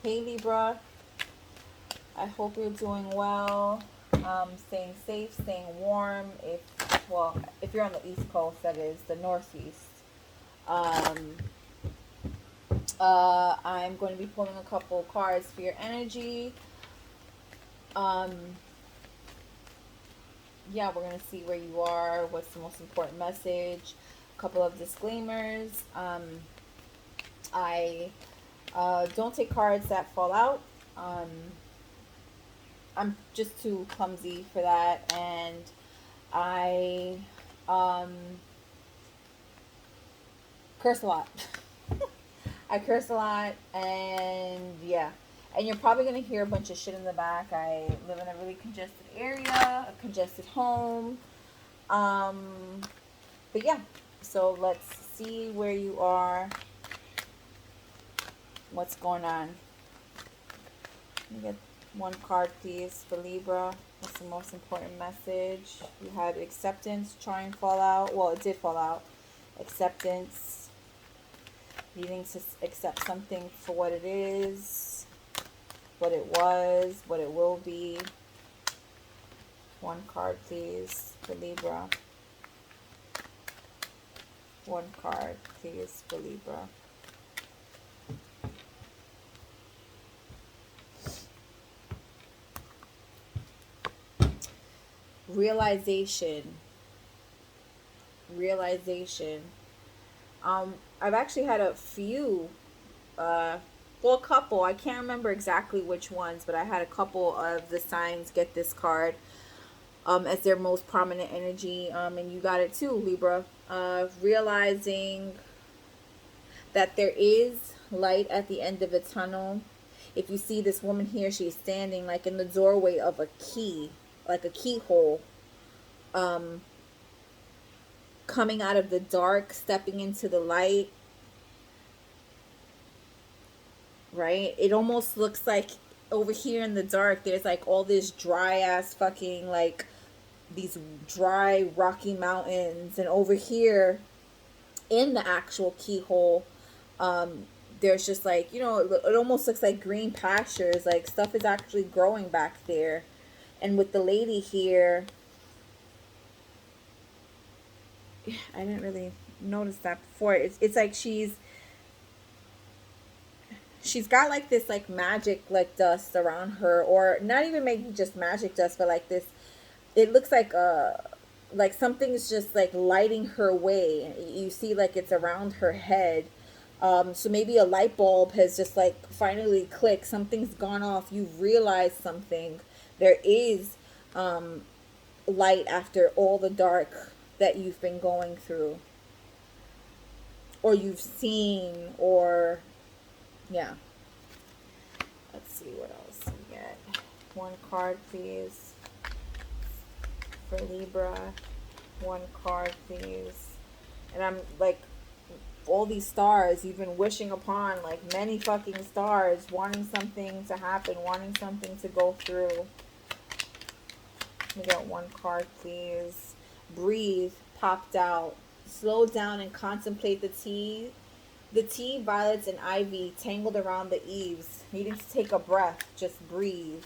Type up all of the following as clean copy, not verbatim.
Hey Libra, I hope you're doing well. Staying safe, staying warm. If you're on the East Coast, that is the Northeast. Um, I'm going to be pulling a couple cards for your energy. Um, yeah, we're going to see where you are. What's the most important message? A couple of disclaimers. I don't take cards that fall out. Um, I'm just too clumsy for that, and I um, curse a lot. I curse a lot, and yeah. And you're probably gonna hear a bunch of shit in the back. I live in a really congested area, a congested home. Um, but yeah, so let's see where you are, what's going on. Let me get one card, please, for Libra. What's the most important message? You had acceptance, try and fall out. Well, it did fall out. Acceptance, needing to accept something for what it is, what it was, what it will be. One card, please, for Libra. One card, please, for Libra. Realization. Realization. I've actually had a few, a couple. I can't remember exactly which ones, but I had a couple of the signs get this card as their most prominent energy. And you got it too, Libra. Realizing that there is light at the end of a tunnel. If you see this woman here, she's standing like in the doorway of a key, like a keyhole, um, coming out of the dark, stepping into the light, right? It almost looks like over here in the dark, there's like all this dry ass fucking like these dry rocky mountains, and over here in the actual keyhole, um there's just like, it almost looks like green pastures, like stuff is actually growing back there. And with the lady here, I didn't really notice that before. It's like she's got like this like magic like dust around her, or not even maybe just magic dust, but like this, it looks like something's just like lighting her way. You see like it's around her head. So maybe a light bulb has just like finally clicked, something's gone off, you've realized something. There is um light after all the dark that you've been going through, or you've seen, or yeah. Let's see what else we get. One card, please, for Libra. One card, please. And I'm like, all these stars you've been wishing upon, like many fucking stars, wanting something to happen, wanting something to go through. We got one card, please. Breathe popped out. Slow down and contemplate the tea. The tea, violets, and ivy tangled around the eaves. Needing to take a breath. Just breathe.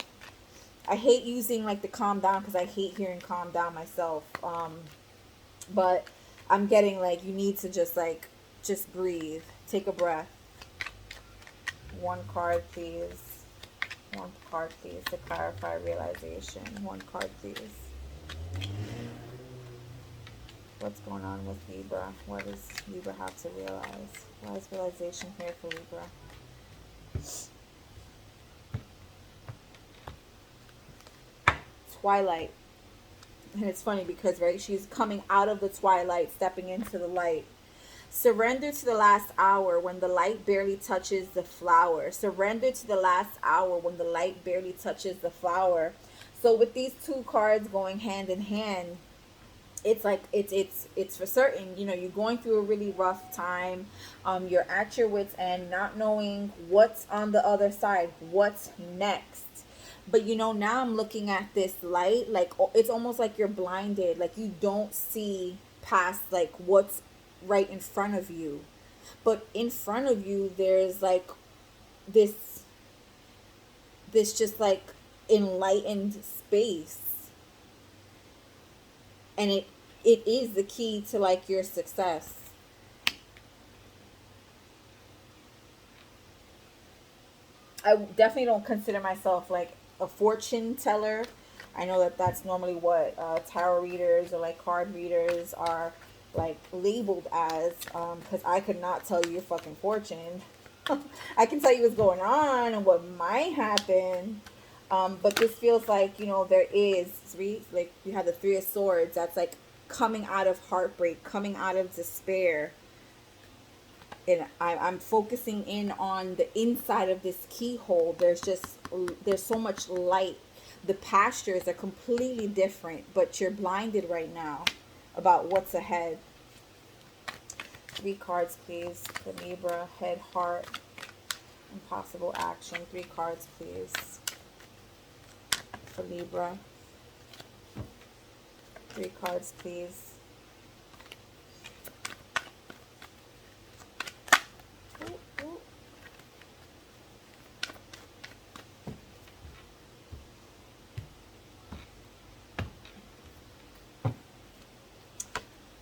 I hate using like the calm down because I hate hearing calm down myself. But I'm getting like, you need to just breathe. Take a breath. One card, please. One card, please, to clarify realization. One card, please. What's going on with Libra? What does Libra have to realize? Why is realization here for Libra? Twilight. And it's funny because, right, she's coming out of the twilight, stepping into the light. Surrender to the last hour when the light barely touches the flower. Surrender to the last hour when the light barely touches the flower. So with these two cards going hand in hand, it's like it's for certain, you're going through a really rough time. You're at your wits end, not knowing what's on the other side, what's next. But now I'm looking at this light, like it's almost like you're blinded, like you don't see past like what's right in front of you. But in front of you there's like this this just like enlightened space, and it is the key to like your success. I definitely don't consider myself like a fortune teller. I know that that's normally what tarot readers or like card readers are like labeled as, because I could not tell you your fucking fortune. I can tell you what's going on and what might happen. But this feels like, there is three, like you have the Three of Swords. That's like coming out of heartbreak, coming out of despair. And I'm focusing in on the inside of this keyhole. There's so much light. The pastures are completely different, but you're blinded right now about what's ahead. 3 cards, please. For Libra, head, heart, impossible action. 3 cards, please. For Libra. 3 cards, please.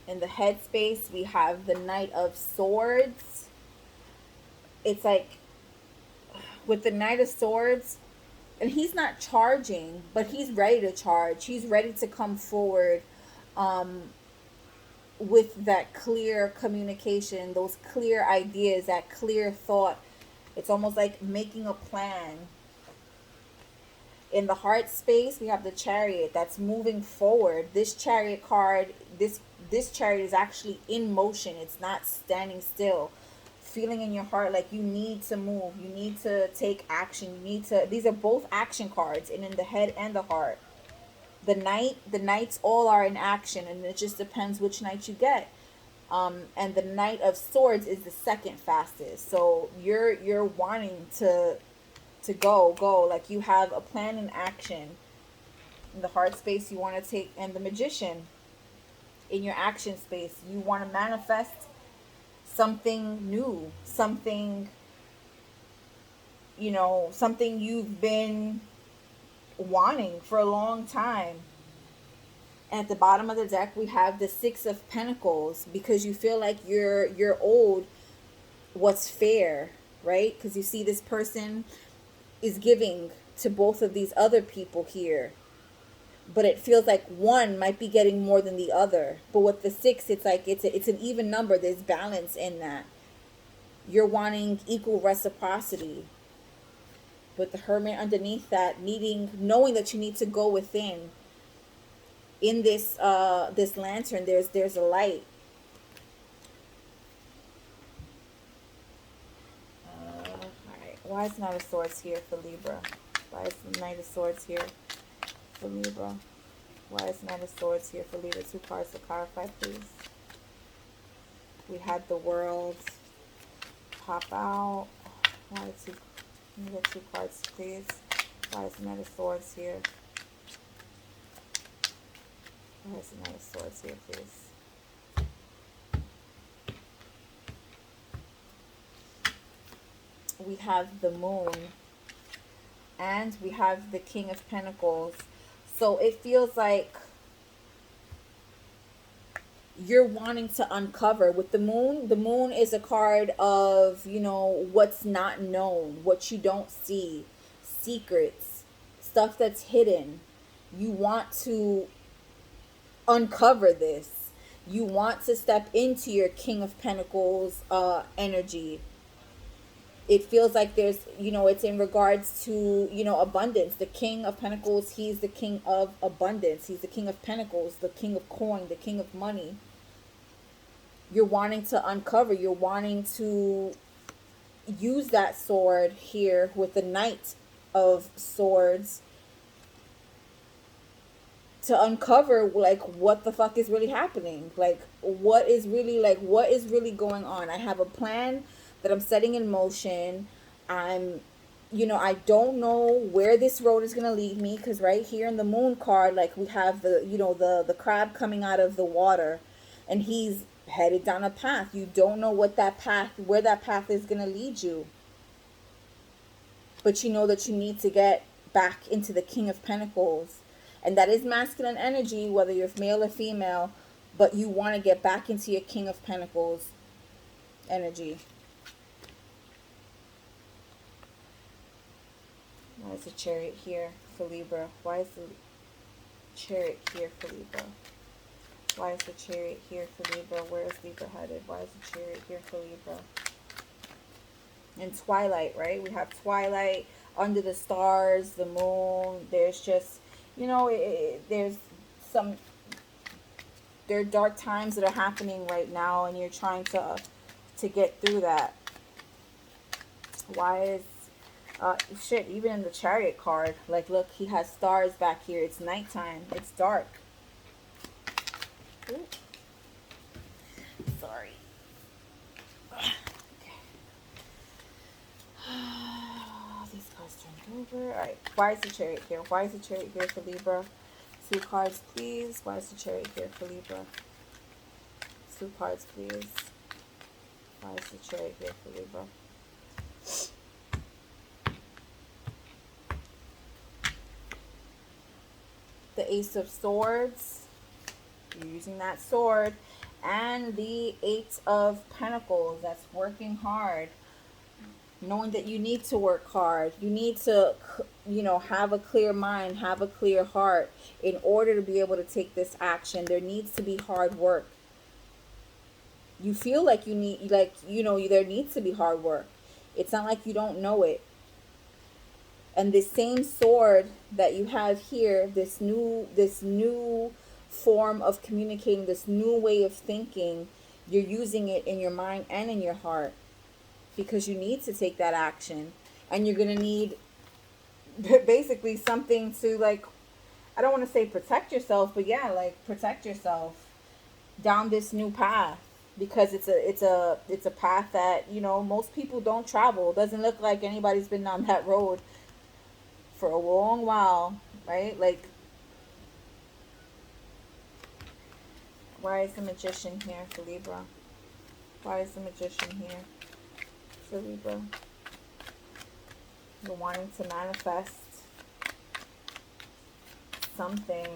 In the headspace, we have the Knight of Swords. It's like with the Knight of Swords, and he's not charging, but he's ready to charge. He's ready to come forward with that clear communication, those clear ideas, that clear thought. It's almost like making a plan. In the heart space, we have the Chariot that's moving forward. This Chariot card, this Chariot is actually in motion. It's not standing still. Feeling in your heart like you need to move. You need to take action. These are both action cards, and in the head and the heart. The Knights all are in action, and it just depends which Knight you get. And the Knight of Swords is the second fastest. So you're wanting to go, like you have a plan in action. In the heart space, you want to take, and the Magician in your action space, you want to manifest something new, something something you've been wanting for a long time. And at the bottom of the deck, we have the Six of Pentacles, because you feel like you're owed what's fair, right? Because you see this person is giving to both of these other people here, but it feels like one might be getting more than the other. But with the 6, it's like it's an even number. There's balance in that. You're wanting equal reciprocity. With the Hermit underneath that, knowing that you need to go within. In this this lantern, there's a light. Alright, why is Knight of Swords here for Libra? Why is the Knight of Swords here for Libra? Why is Knight of Swords here for Libra? 2 cards to clarify, please. We had the World pop out. Why two? Let me get 2 cards, please. Why is the Knight of Swords here? Why is the Knight of Swords here, please? We have the Moon, and we have the King of Pentacles. So it feels like you're wanting to uncover. With the Moon is a card of, what's not known, what you don't see, secrets, stuff that's hidden. You want to uncover this. You want to step into your King of Pentacles energy. It feels like there's, it's in regards to, abundance. The King of Pentacles, he's the king of abundance. He's the King of Pentacles, the king of coin, the king of money. You're wanting to uncover. You're wanting to use that sword here with the Knight of Swords to uncover, like, what the fuck is really happening. Like, what is really going on. I have a plan that I'm setting in motion. I don't know where this road is going to lead me, because right here in the Moon card, like, we have the crab coming out of the water, and he's headed down a path. You don't know where that path is going to lead you. but you know that you need to get back into the King of Pentacles. And that is masculine energy, whether you're male or female, but you want to get back into your King of Pentacles energy. Why is the Chariot here for Libra? Why is the Chariot here for Libra? Why is the Chariot here for Libra? Where is Libra headed? Why is the Chariot here for Libra? And Twilight, right? We have Twilight, under the stars, the moon. There's just, you know, there's some, there are dark times that are happening right now, and you're trying to get through that. Why is shit, even in the Chariot card, like, look, he has stars back here. It's nighttime. It's dark. Ooh. Sorry. Okay. These cards turned over. Alright. Why is the Chariot here? Why is the Chariot here for Libra? 2 cards, please. Why is the Chariot here for Libra? 2 cards, please. Why is the Chariot here for Libra? The Ace of Swords. You're using that sword. And the 8 of Pentacles. That's working hard. Knowing that you need to work hard. You need to, you know, have a clear mind, have a clear heart in order to be able to take this action. There needs to be hard work. You feel like you need, like, you know, there needs to be hard work. It's not like you don't know it. And this same sword that you have here, this new form of communicating, this new way of thinking, you're using it in your mind and in your heart because you need to take that action. And you're going to need basically something to, like, I don't want to say protect yourself, but yeah, like, protect yourself down this new path. Because it's a path that, you know, most people don't travel. It doesn't look like anybody's been down that road for a long while, right? Like, why is the Magician here for Libra? Why is the Magician here for Libra? You're wanting to manifest something.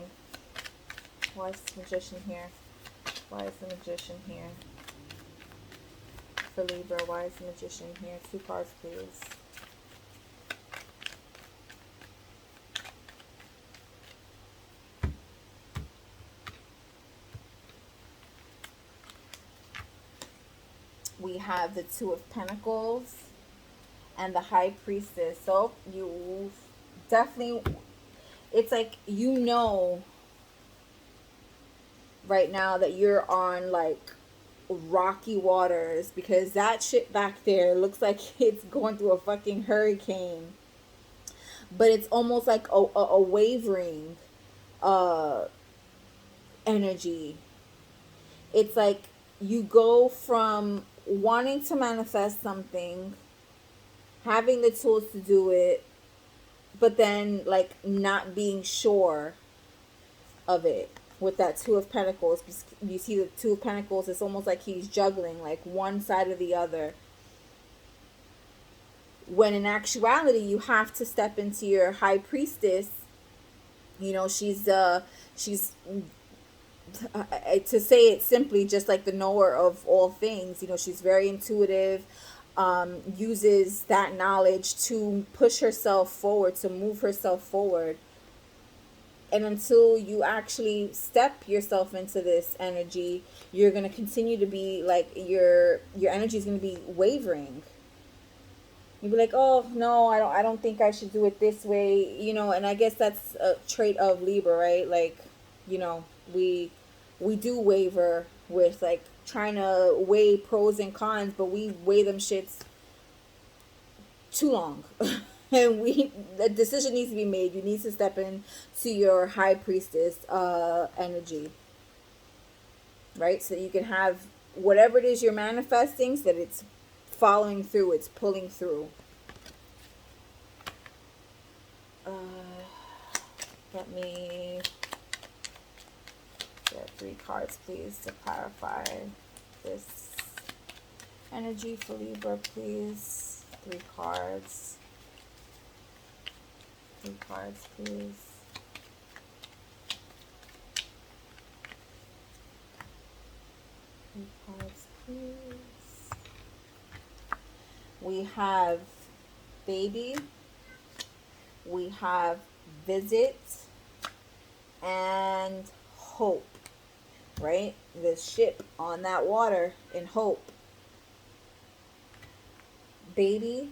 Why is the Magician here? Why is the Magician here for Libra? Why is the Magician here? 2 cards, please. We have the 2 of Pentacles and the High Priestess. So you definitely, it's like, you know, right now that you're on, like, rocky waters, because that shit back there looks like it's going through a fucking hurricane. But it's almost like a wavering energy. It's like you go from wanting to manifest something, having the tools to do it, but then, like, not being sure of it. With that 2 of Pentacles, you see the 2 of Pentacles, it's almost like he's juggling, like, one side or the other. When in actuality, you have to step into your High Priestess. You know, she's to say it simply, just like the knower of all things. You know, she's very intuitive, uses that knowledge to push herself forward, to move herself forward. And until you actually step yourself into this energy, you're going to continue to be like, your energy is going to be wavering. You'll be like, oh no, I don't think I should do it this way, you know. And I guess that's a trait of Libra, right? Like, you know, we do waver with, like, trying to weigh pros and cons, but we weigh them shits too long. And the decision needs to be made. You need to step in to your High Priestess energy, right? So you can have whatever it is you're manifesting, so that it's following through, it's pulling through. Let me get 3 cards, please, to clarify this energy for Libra, please. 3 cards. Three cards, please. Three cards, please. We have baby. We have visit and hope, right? The ship on that water in hope. Baby,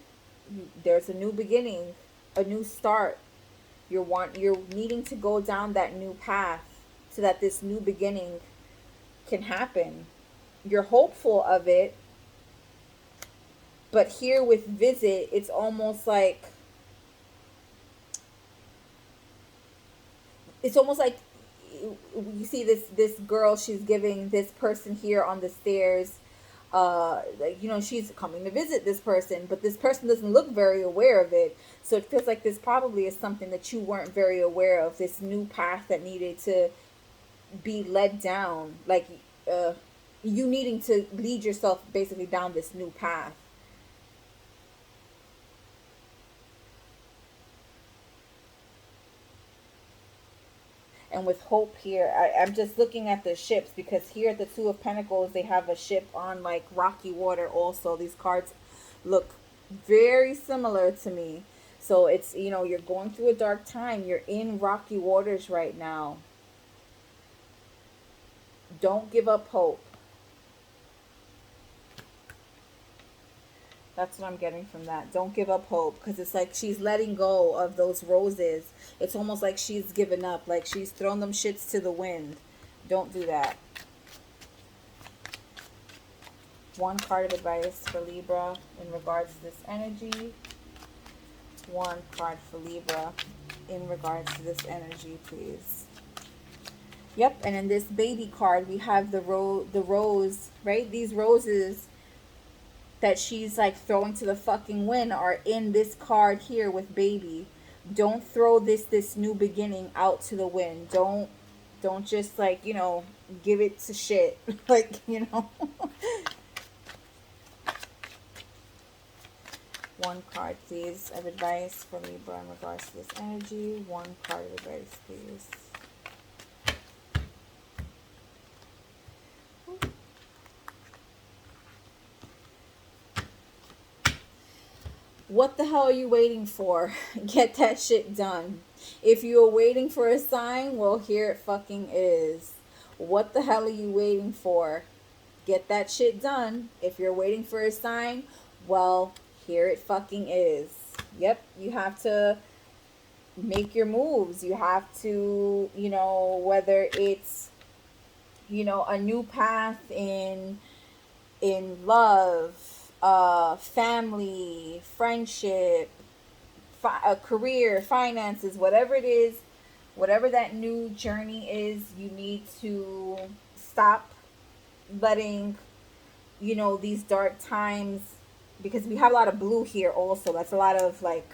there's a new beginning, a new start. You're needing to go down that new path so that this new beginning can happen. You're hopeful of it, but here with visit, it's almost like you see this girl, she's giving this person here on the stairs, like, you know, she's coming to visit this person, but this person doesn't look very aware of it. So it feels like this probably is something that you weren't very aware of, this new path that needed to be led down, like you needing to lead yourself basically down this new path. And with hope here, I'm just looking at the ships, because here at the Two of Pentacles, they have a ship on like rocky water also. These cards look very similar to me. So it's, you know, you're going through a dark time. You're in rocky waters right now. Don't give up hope. That's what I'm getting from that. Don't give up hope, because it's like she's letting go of those roses. It's almost like she's given up, like she's thrown them shits to the wind. Don't do that. One card of advice for Libra in regards to this energy. One card for Libra in regards to this energy, please. Yep, and in this baby card, we have the rose, right? These roses that she's like throwing to the fucking wind are in this card here with baby. Don't throw this new beginning out to the wind. Don't just, like, you know, give it to shit. Like, you know. One card, please, of advice for Libra in regards to this energy. One card of advice, please. What the hell are you waiting for? Get that shit done. If you are waiting for a sign, well, here it fucking is. What the hell are you waiting for? Get that shit done. If you're waiting for a sign, well, here it fucking is. Yep, you have to make your moves. You have to, you know, whether it's, you know, a new path in love, family, friendship, a career, finances, whatever it is, whatever that new journey is, you need to stop letting, you know, these dark times, because we have a lot of blue here also. That's a lot of like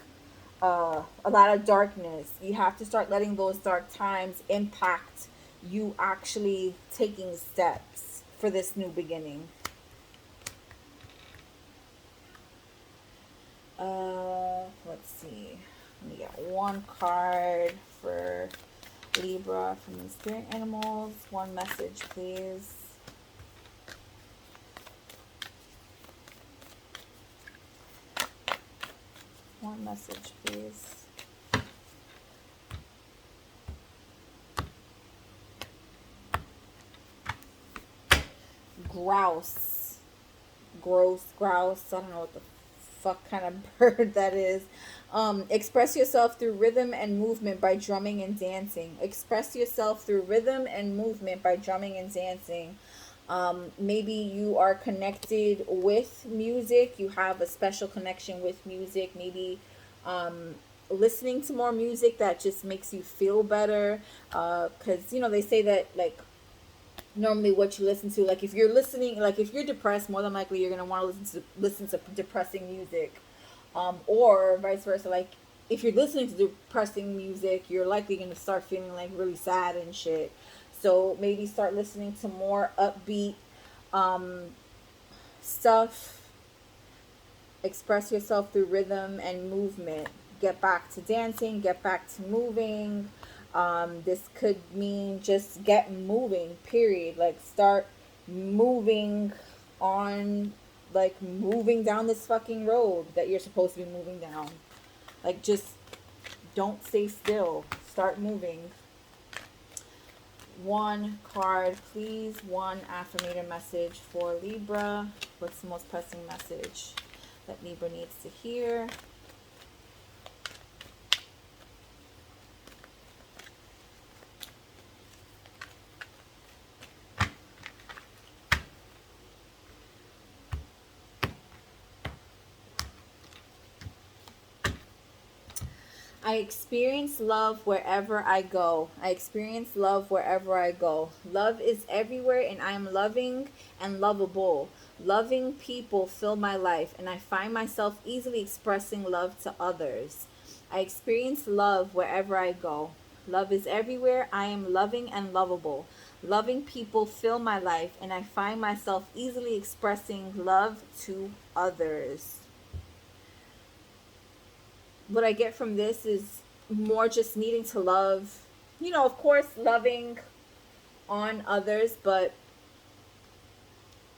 a lot of darkness. You have to start letting those dark times impact you actually taking steps for this new beginning. Let's see. We got one card for Libra from the spirit animals. One message, please. One message, please. Grouse. Gross, grouse. I don't know what the fuck kind of bird that is. Express yourself through rhythm and movement by drumming and dancing. Express yourself through rhythm and movement by drumming and dancing. Maybe you are connected with music. You have a special connection with music. Maybe listening to more music that just makes you feel better. Because, you know, they say that, like, normally what you listen to, like if you're listening, like if you're depressed, more than likely you're going to want to listen to depressing music, or vice versa. Like if you're listening to depressing music, you're likely going to start feeling like really sad and shit. So maybe start listening to more upbeat stuff. Express yourself through rhythm and movement. get back to dancing, get back to moving. This could mean just get moving, period. Like start moving on, like moving down this fucking road that you're supposed to be moving down. Like just don't stay still. Start moving. One card, please. One affirmative message for Libra. What's the most pressing message that Libra needs to hear? I experience love wherever I go. I experience love wherever I go. Love is everywhere, and I am loving and lovable. Loving people fill my life, and I find myself easily expressing love to others. I experience love wherever I go. Love is everywhere. I am loving and lovable. Loving people fill my life, and I find myself easily expressing love to others. What I get from this is more just needing to love, of course, loving on others, but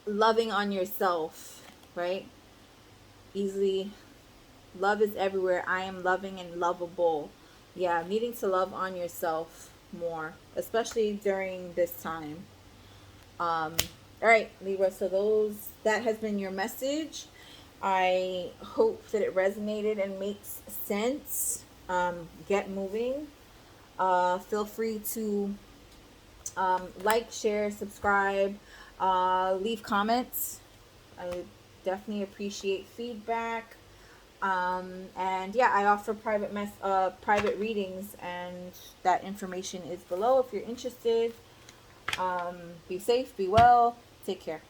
loving on yourself, right? Easily. Love is everywhere. I am loving and lovable. Yeah, needing to love on yourself more, especially during this time. All right, Libra. So that has been your message. I hope that it resonated and makes sense. Get moving. Feel free to like, share, subscribe, leave comments. I definitely appreciate feedback. And yeah, I offer private readings, and that information is below if you're interested. Be safe, be well, take care.